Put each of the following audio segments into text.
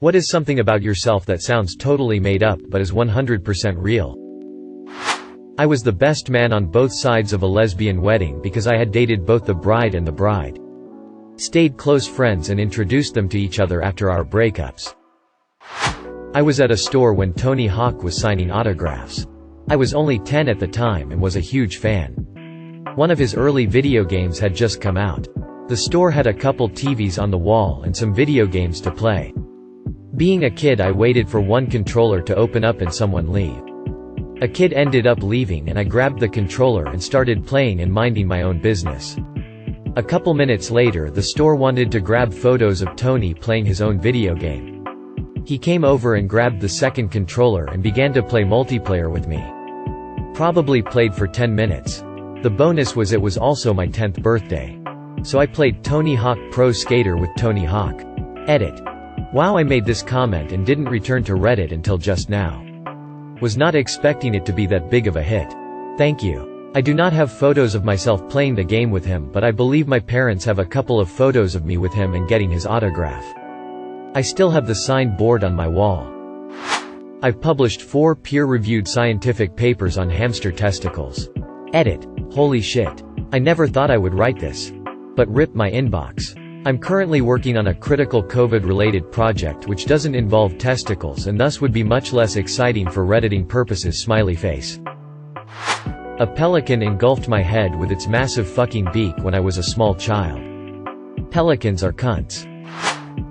What is something about yourself that sounds totally made up but is 100% real? I was the best man on both sides of a lesbian wedding because I had dated both the bride and the bride. Stayed close friends and introduced them to each other after our breakups. I was at a store when Tony Hawk was signing autographs. I was only 10 at the time and was a huge fan. One of his early video games had just come out. The store had a couple TVs on the wall and some video games to play. Being a kid, I waited for one controller to open up and someone leave. A kid ended up leaving and I grabbed the controller and started playing and minding my own business. A couple minutes later, the store wanted to grab photos of Tony playing his own video game. He came over and grabbed the second controller and began to play multiplayer with me. Probably played for 10 minutes. The bonus was it was also my 10th birthday. So I played Tony Hawk Pro Skater with Tony Hawk. Edit. Wow, I made this comment and didn't return to Reddit until just now. Was not expecting it to be that big of a hit. Thank you. I do not have photos of myself playing the game with him, but I believe my parents have a couple of photos of me with him and getting his autograph. I still have the signed board on my wall. I've published 4 peer-reviewed scientific papers on hamster testicles. Edit. Holy shit. I never thought I would write this. But rip my inbox. I'm currently working on a critical COVID-related project which doesn't involve testicles and thus would be much less exciting for Redditing purposes. Smiley face. A pelican engulfed my head with its massive fucking beak when I was a small child. Pelicans are cunts.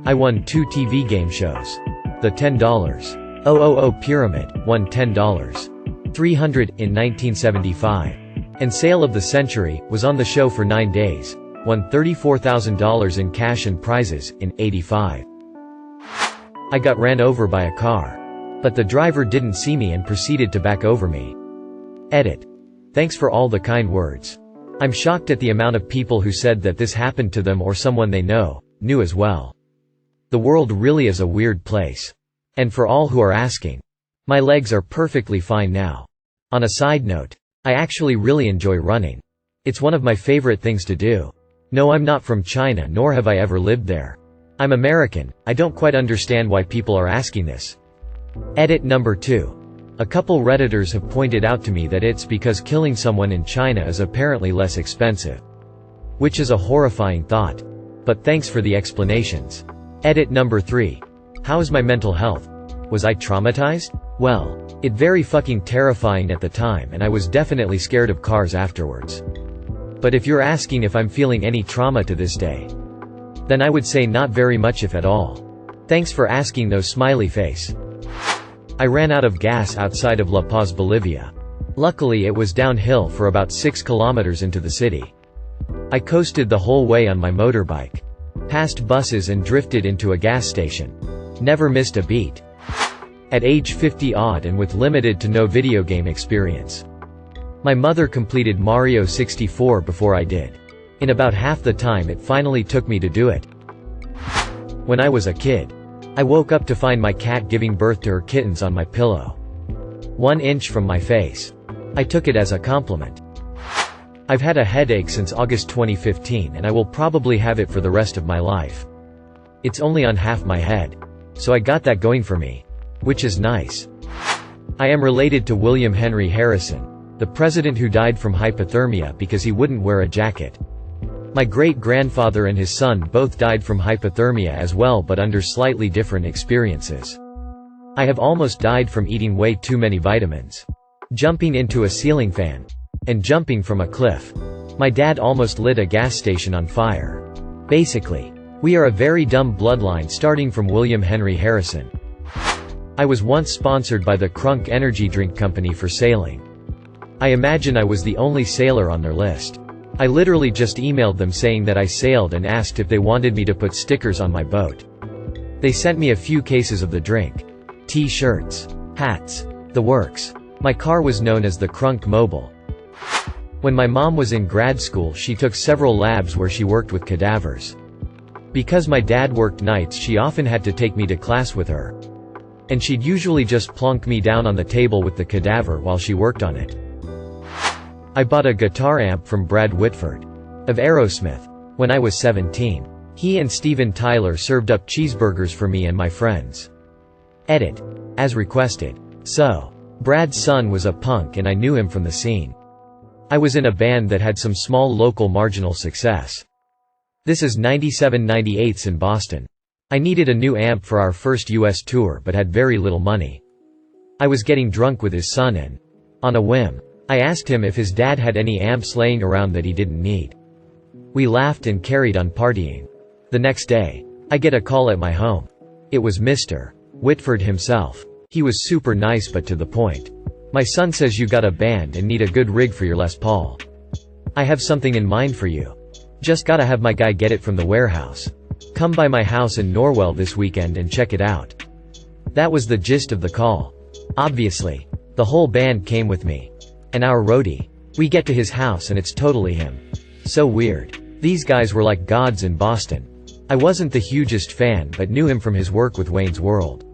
I won 2 TV game shows. The $10,000 Pyramid won $10. 300 in 1975. And Sale of the Century was on the show for 9 days. Won $34,000 in cash and prizes, in '85. I got ran over by a car. But the driver didn't see me and proceeded to back over me. Edit. Thanks for all the kind words. I'm shocked at the amount of people who said that this happened to them or someone they knew as well. The world really is a weird place. And for all who are asking, my legs are perfectly fine now. On a side note, I actually really enjoy running. It's one of my favorite things to do. No, I'm not from China, nor have I ever lived there. I'm American. I don't quite understand why people are asking this. Edit number 2. A couple Redditors have pointed out to me that it's because killing someone in China is apparently less expensive. Which is a horrifying thought. But thanks for the explanations. Edit number 3. How's my mental health? Was I traumatized? Well, it very fucking terrifying at the time and I was definitely scared of cars afterwards. But if you're asking if I'm feeling any trauma to this day, then I would say not very much if at all. Thanks for asking though. Smiley face. I ran out of gas outside of La Paz, Bolivia. Luckily it was downhill for about 6 kilometers into the city. I coasted the whole way on my motorbike. Passed buses and drifted into a gas station. Never missed a beat. At age 50 odd and with limited to no video game experience. My mother completed Mario 64 before I did. In about half the time it finally took me to do it. When I was a kid, I woke up to find my cat giving birth to her kittens on my pillow. 1 inch from my face. I took it as a compliment. I've had a headache since August 2015 and I will probably have it for the rest of my life. It's only on half my head. So I got that going for me. Which is nice. I am related to William Henry Harrison, the president who died from hypothermia because he wouldn't wear a jacket. My great-grandfather and his son both died from hypothermia as well, but under slightly different experiences. I have almost died from eating way too many vitamins, jumping into a ceiling fan, and jumping from a cliff. My dad almost lit a gas station on fire. Basically, we are a very dumb bloodline starting from William Henry Harrison. I was once sponsored by the Crunk Energy Drink Company for sailing. I imagine I was the only sailor on their list. I literally just emailed them saying that I sailed and asked if they wanted me to put stickers on my boat. They sent me a few cases of the drink. T-shirts, hats, the works. My car was known as the Crunk Mobile. When my mom was in grad school she took several labs where she worked with cadavers. Because my dad worked nights she often had to take me to class with her. And she'd usually just plonk me down on the table with the cadaver while she worked on it. I bought a guitar amp from Brad Whitford of Aerosmith when I was 17. He and Steven Tyler served up cheeseburgers for me and my friends. Edit. As requested. So, Brad's son was a punk and I knew him from the scene. I was in a band that had some small local marginal success. This is 97/98 in Boston. I needed a new amp for our first US tour but had very little money. I was getting drunk with his son and, on a whim, I asked him if his dad had any amps laying around that he didn't need. We laughed and carried on partying. The next day, I get a call at my home. It was Mr. Whitford himself. He was super nice but to the point. "My son says you got a band and need a good rig for your Les Paul. I have something in mind for you. Just gotta have my guy get it from the warehouse. Come by my house in Norwell this weekend and check it out." That was the gist of the call. Obviously, the whole band came with me. And our roadie. We get to his house and it's totally him. So weird. These guys were like gods in Boston. I wasn't the hugest fan but knew him from his work with Wayne's World.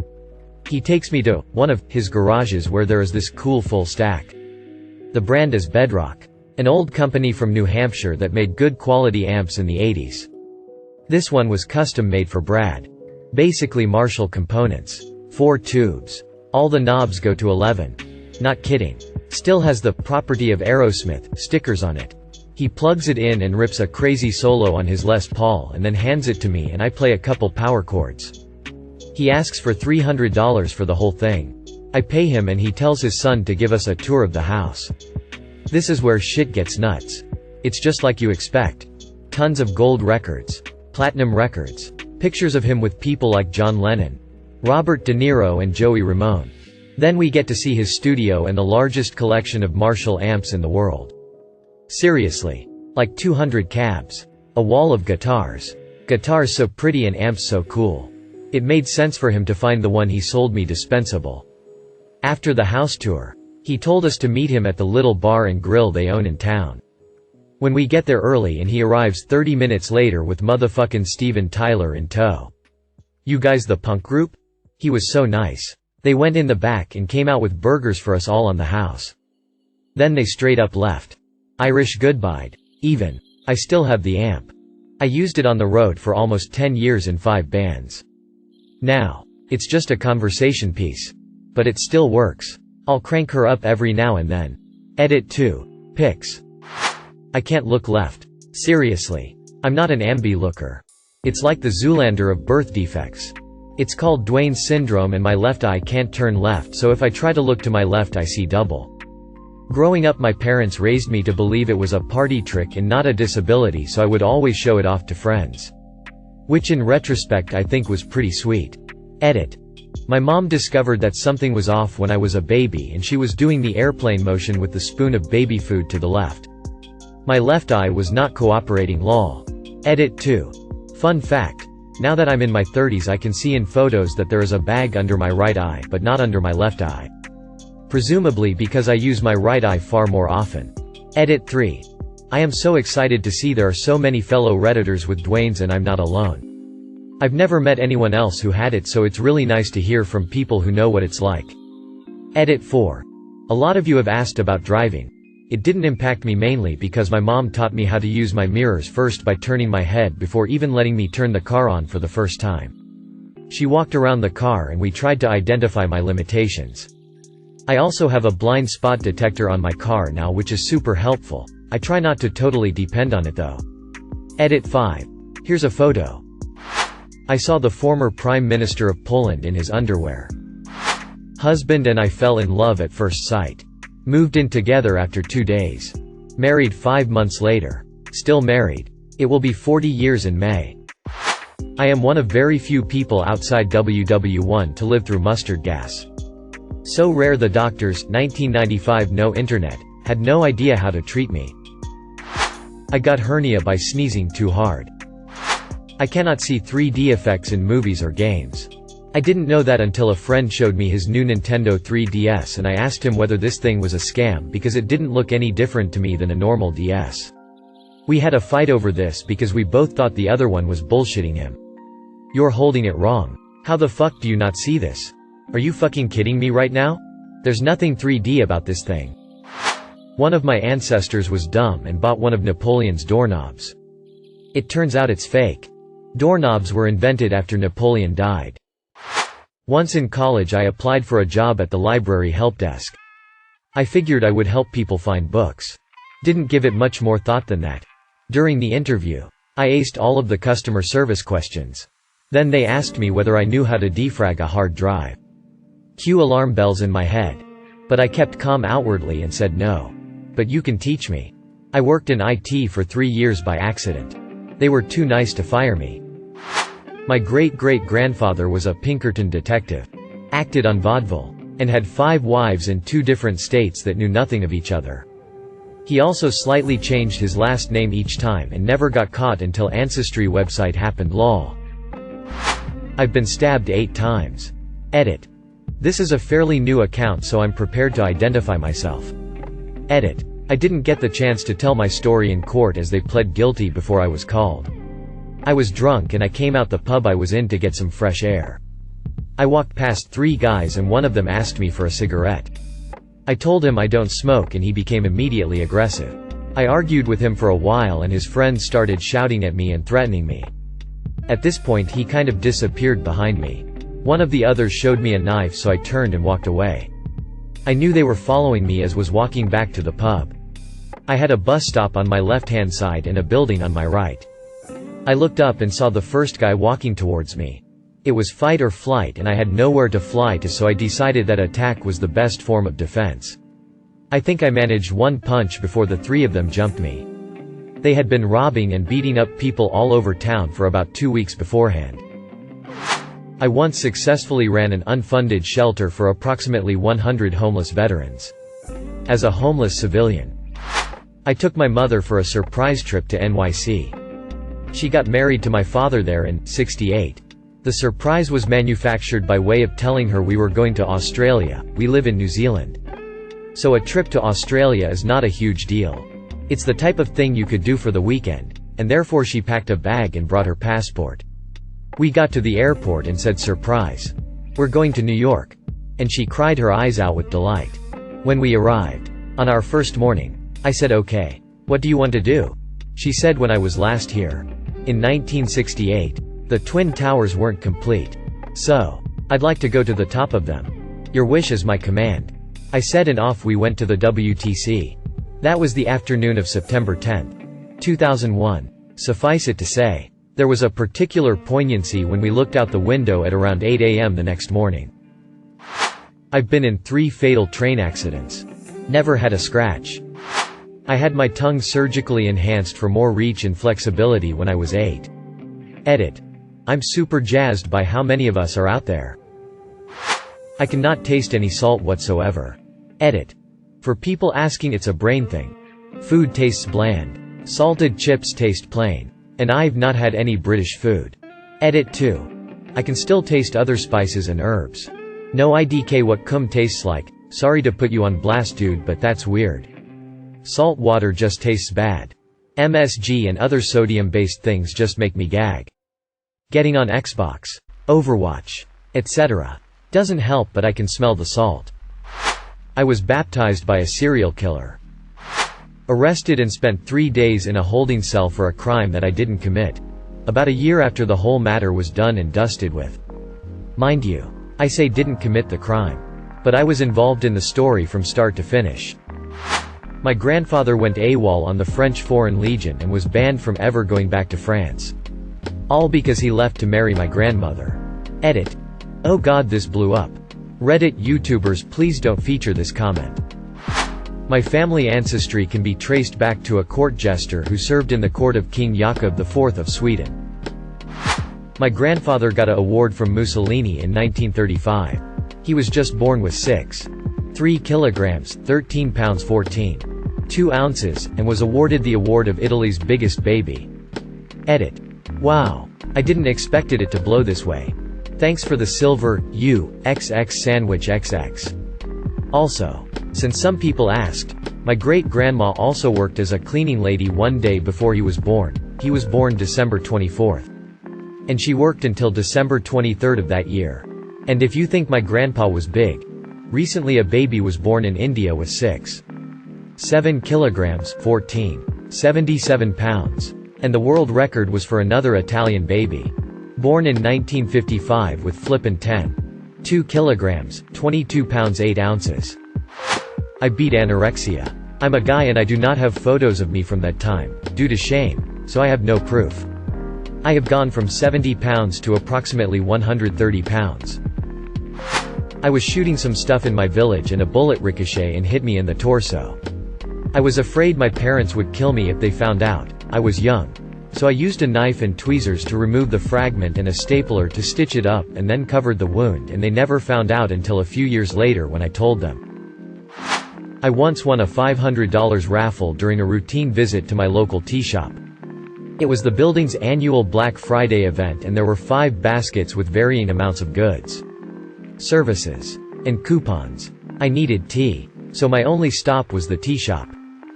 He takes me to one of his garages where there is this cool full stack. The brand is Bedrock, an old company from New Hampshire that made good quality amps in the 80s. This one was custom made for Brad. Basically Marshall components. 4 tubes. All the knobs go to 11. Not kidding. Still has the property of Aerosmith stickers on it. He plugs it in and rips a crazy solo on his Les Paul and then hands it to me and I play a couple power chords. He asks for $300 for the whole thing. I pay him and he tells his son to give us a tour of the house. This is where shit gets nuts. It's just like you expect. Tons of gold records. Platinum records. Pictures of him with people like John Lennon, Robert De Niro and Joey Ramone. Then we get to see his studio and the largest collection of Marshall amps in the world. Seriously. Like 200 cabs. A wall of guitars. Guitars so pretty and amps so cool. It made sense for him to find the one he sold me dispensable. After the house tour, he told us to meet him at the little bar and grill they own in town. When we get there early and he arrives 30 minutes later with motherfucking Steven Tyler in tow. "You guys the punk group?" He was so nice. They went in the back and came out with burgers for us all on the house. Then they straight up left. Irish goodbyed. Even. I still have the amp. I used it on the road for almost 10 years in 5 bands. Now, it's just a conversation piece. But it still works. I'll crank her up every now and then. Edit 2. Pics. I can't look left. Seriously. I'm not an ambi looker. It's like the Zoolander of birth defects. It's called Duane's syndrome and my left eye can't turn left, so if I try to look to my left I see double. Growing up my parents raised me to believe it was a party trick and not a disability, so I would always show it off to friends. Which in retrospect I think was pretty sweet. Edit. My mom discovered that something was off when I was a baby and she was doing the airplane motion with the spoon of baby food to the left. My left eye was not cooperating lol. Edit 2. Fun fact. Now that I'm in my 30s I can see in photos that there is a bag under my right eye but not under my left eye. Presumably because I use my right eye far more often. Edit 3. I am so excited to see there are so many fellow Redditors with Duane's and I'm not alone. I've never met anyone else who had it, so it's really nice to hear from people who know what it's like. Edit 4. A lot of you have asked about driving. It didn't impact me mainly because my mom taught me how to use my mirrors first by turning my head before even letting me turn the car on for the first time. She walked around the car and we tried to identify my limitations. I also have a blind spot detector on my car now, which is super helpful. I try not to totally depend on it though. Edit 5. Here's a photo. I saw the former Prime Minister of Poland in his underwear. Husband and I fell in love at first sight. Moved in together after 2 days. Married 5 months later. Still married. It will be 40 years in May. I am one of very few people outside WW1 to live through mustard gas. So rare the doctors, 1995 no internet, had no idea how to treat me. I got hernia by sneezing too hard. I cannot see 3D effects in movies or games. I didn't know that until a friend showed me his new Nintendo 3DS and I asked him whether this thing was a scam because it didn't look any different to me than a normal DS. We had a fight over this because we both thought the other one was bullshitting him. "You're holding it wrong. How the fuck do you not see this? Are you fucking kidding me right now? There's nothing 3D about this thing." One of my ancestors was dumb and bought one of Napoleon's doorknobs. It turns out it's fake. Doorknobs were invented after Napoleon died. Once in college I applied for a job at the library help desk. I figured I would help people find books. Didn't give it much more thought than that. During the interview, I aced all of the customer service questions. Then they asked me whether I knew how to defrag a hard drive. Cue alarm bells in my head. But I kept calm outwardly and said no. But you can teach me. I worked in IT for 3 years by accident. They were too nice to fire me. My great-great-grandfather was a Pinkerton detective, acted on vaudeville, and had 5 wives in 2 different states that knew nothing of each other. He also slightly changed his last name each time and never got caught until Ancestry website happened lol. I've been stabbed 8 times. Edit. This is a fairly new account so I'm prepared to identify myself. Edit. I didn't get the chance to tell my story in court as they pled guilty before I was called. I was drunk and I came out the pub I was in to get some fresh air. I walked past 3 guys and one of them asked me for a cigarette. I told him I don't smoke and he became immediately aggressive. I argued with him for a while and his friends started shouting at me and threatening me. At this point he kind of disappeared behind me. One of the others showed me a knife so I turned and walked away. I knew they were following me as was walking back to the pub. I had a bus stop on my left-hand side and a building on my right. I looked up and saw the first guy walking towards me. It was fight or flight and I had nowhere to fly to, so I decided that attack was the best form of defense. I think I managed 1 punch before the 3 of them jumped me. They had been robbing and beating up people all over town for about 2 weeks beforehand. I once successfully ran an unfunded shelter for approximately 100 homeless veterans. As a homeless civilian, I took my mother for a surprise trip to NYC. She got married to my father there in '68. The surprise was manufactured by way of telling her we were going to Australia. We live in New Zealand. So a trip to Australia is not a huge deal. It's the type of thing you could do for the weekend, and therefore she packed a bag and brought her passport. We got to the airport and said, "Surprise. We're going to New York." And she cried her eyes out with delight. When we arrived, on our first morning, I said, "Okay. What do you want to do?" She said, "When I was last here, in 1968, the Twin Towers weren't complete. So, I'd like to go to the top of them. Your wish is my command." I said, and off we went to the WTC. That was the afternoon of September 10, 2001. Suffice it to say, there was a particular poignancy when we looked out the window at around 8 a.m. the next morning. I've been in 3 fatal train accidents. Never had a scratch. I had my tongue surgically enhanced for more reach and flexibility when I was 8. Edit. I'm super jazzed by how many of us are out there. I cannot taste any salt whatsoever. Edit. For people asking, it's a brain thing. Food tastes bland. Salted chips taste plain. And I've not had any British food. Edit 2. I can still taste other spices and herbs. No idk what cum tastes like. Sorry to put you on blast, dude, but that's weird. Salt water just tastes bad. MSG and other sodium-based things just make me gag. Getting on Xbox, Overwatch, etc. doesn't help, but I can smell the salt. I was baptized by a serial killer. Arrested and spent 3 days in a holding cell for a crime that I didn't commit. About a year after the whole matter was done and dusted with. Mind you, I say didn't commit the crime. But I was involved in the story from start to finish. My grandfather went AWOL on the French Foreign Legion and was banned from ever going back to France. All because he left to marry my grandmother. Edit. Oh god, this blew up. Reddit YouTubers, please don't feature this comment. My family ancestry can be traced back to a court jester who served in the court of King Jakob IV of Sweden. My grandfather got an award from Mussolini in 1935. He was just born with 6.3 kilograms, 13 pounds 14.2 ounces, and was awarded the award of Italy's biggest baby. Edit. Wow. I didn't expect it to blow this way. Thanks for the silver, XX sandwich XX. Also, since some people asked, my great-grandma also worked as a cleaning lady one day before he was born. He was born December 24th. And she worked until December 23rd of that year. And if you think my grandpa was big, recently a baby was born in India with 6.7 kilograms, 14.77 pounds, And the world record was for another Italian baby. Born in 1955 with flippin' 10.2 kilograms, 22 pounds 8 ounces. I beat anorexia. I'm a guy and I do not have photos of me from that time, due to shame, so I have no proof. I have gone from 70 pounds to approximately 130 pounds. I was shooting some stuff in my village and a bullet ricocheted and hit me in the torso. I was afraid my parents would kill me if they found out. I was young. So I used a knife and tweezers to remove the fragment and a stapler to stitch it up and then covered the wound, and they never found out until a few years later when I told them. I once won a $500 raffle during a routine visit to my local tea shop. It was the building's annual Black Friday event and there were 5 baskets with varying amounts of goods, services, and coupons. I needed tea, so my only stop was the tea shop.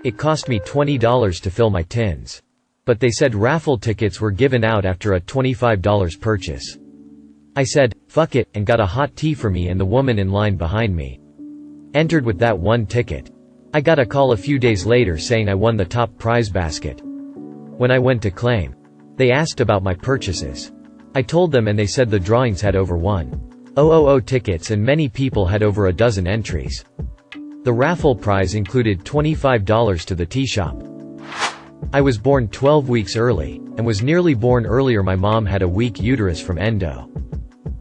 It cost me $20 to fill my tins. But they said raffle tickets were given out after a $25 purchase. I said, fuck it, and got a hot tea for me and the woman in line behind me. Entered with that one ticket. I got a call a few days later saying I won the top prize basket. When I went to claim, they asked about my purchases. I told them and they said the drawings had over 1,000 tickets and many people had over a dozen entries. The raffle prize included $25 to the tea shop. I was born 12 weeks early, and was nearly born earlier. My mom had a weak uterus from endo.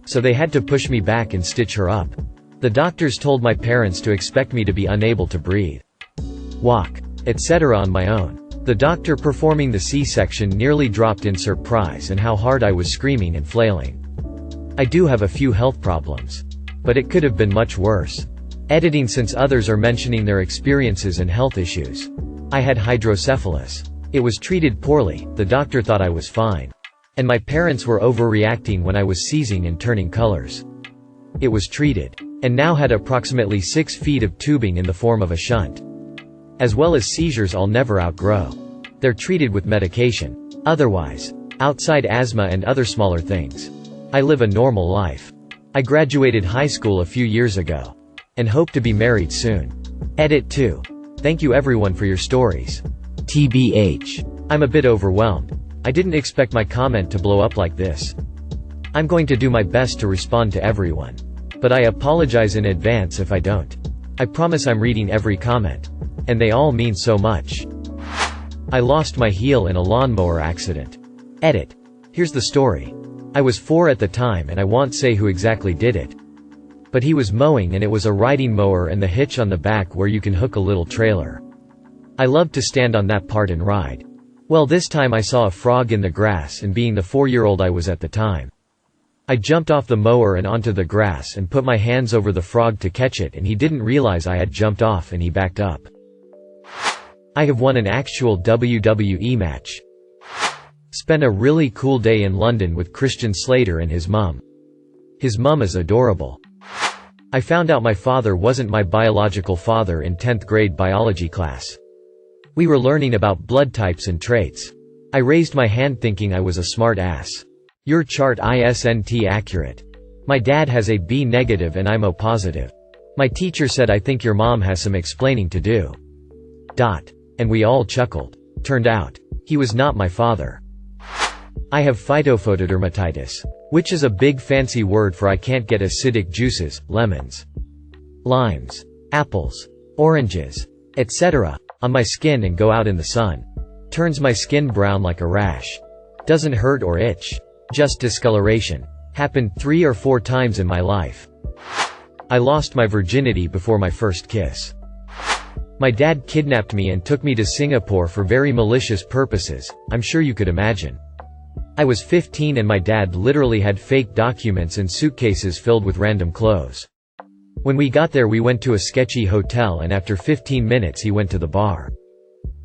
So they had to push me back and stitch her up. The doctors told my parents to expect me to be unable to breathe, walk, etc. on my own. The doctor performing the C-section nearly dropped in surprise and how hard I was screaming and flailing. I do have a few health problems. But it could have been much worse. Editing since others are mentioning their experiences and health issues. I had hydrocephalus. It was treated poorly, the doctor thought I was fine. And my parents were overreacting when I was seizing and turning colors. It was treated. And now had approximately 6 feet of tubing in the form of a shunt. As well as seizures I'll never outgrow. They're treated with medication. Otherwise, outside asthma and other smaller things, I live a normal life. I graduated high school a few years ago. And hope to be married soon. Edit 2. Thank you everyone for your stories. TBH. I'm a bit overwhelmed. I didn't expect my comment to blow up like this. I'm going to do my best to respond to everyone. But I apologize in advance if I don't. I promise I'm reading every comment. And they all mean so much. I lost my heel in a lawnmower accident. Edit. Here's the story. I was 4 at the time and I won't say who exactly did it. But he was mowing and it was a riding mower and the hitch on the back where you can hook a little trailer. I loved to stand on that part and ride. Well, this time I saw a frog in the grass, and being the 4-year-old I was at the time, I jumped off the mower and onto the grass and put my hands over the frog to catch it, and he didn't realize I had jumped off and he backed up. I have won an actual WWE match. Spent a really cool day in London with Christian Slater and his mum. His mum is adorable. I found out my father wasn't my biological father in 10th grade biology class. We were learning about blood types and traits. I raised my hand thinking I was a smart ass. Your chart isn't accurate. My dad has a B negative and I'm O positive. My teacher said I think your mom has some explaining to do. And we all chuckled. Turned out, he was not my father. I have phytophotodermatitis, which is a big fancy word for I can't get acidic juices, lemons, limes, apples, oranges, etc. on my skin and go out in the sun. Turns my skin brown like a rash. Doesn't hurt or itch. Just discoloration. Happened 3 or 4 times in my life. I lost my virginity before my first kiss. My dad kidnapped me and took me to Singapore for very malicious purposes, I'm sure you could imagine. I was 15 and my dad literally had fake documents and suitcases filled with random clothes. When we got there we went to a sketchy hotel and after 15 minutes he went to the bar.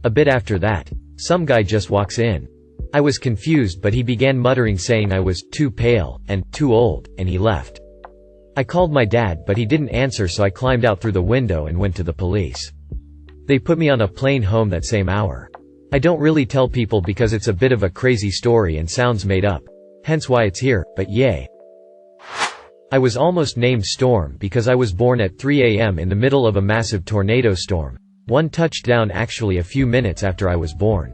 A bit after that, some guy just walks in. I was confused but he began muttering saying I was too pale, and too old, and he left. I called my dad but he didn't answer so I climbed out through the window and went to the police. They put me on a plane home that same hour. I don't really tell people because it's a bit of a crazy story and sounds made up. Hence why it's here, but yay. I was almost named Storm because I was born at 3 a.m. in the middle of a massive tornado storm. One touched down actually a few minutes after I was born.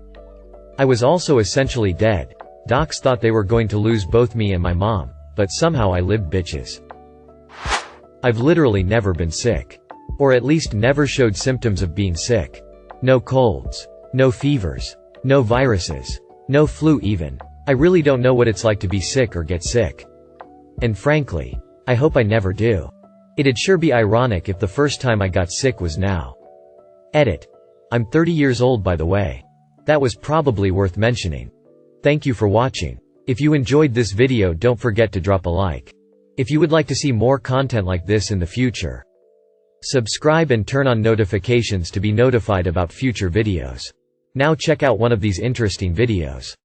I was also essentially dead. Docs thought they were going to lose both me and my mom, but somehow I lived bitches. I've literally never been sick. Or at least never showed symptoms of being sick. No colds. No fevers. No viruses. No flu even. I really don't know what it's like to be sick or get sick. And frankly, I hope I never do. It'd sure be ironic if the first time I got sick was now. Edit. I'm 30 years old by the way. That was probably worth mentioning. Thank you for watching. If you enjoyed this video, don't forget to drop a like. If you would like to see more content like this in the future, subscribe and turn on notifications to be notified about future videos. Now check out one of these interesting videos.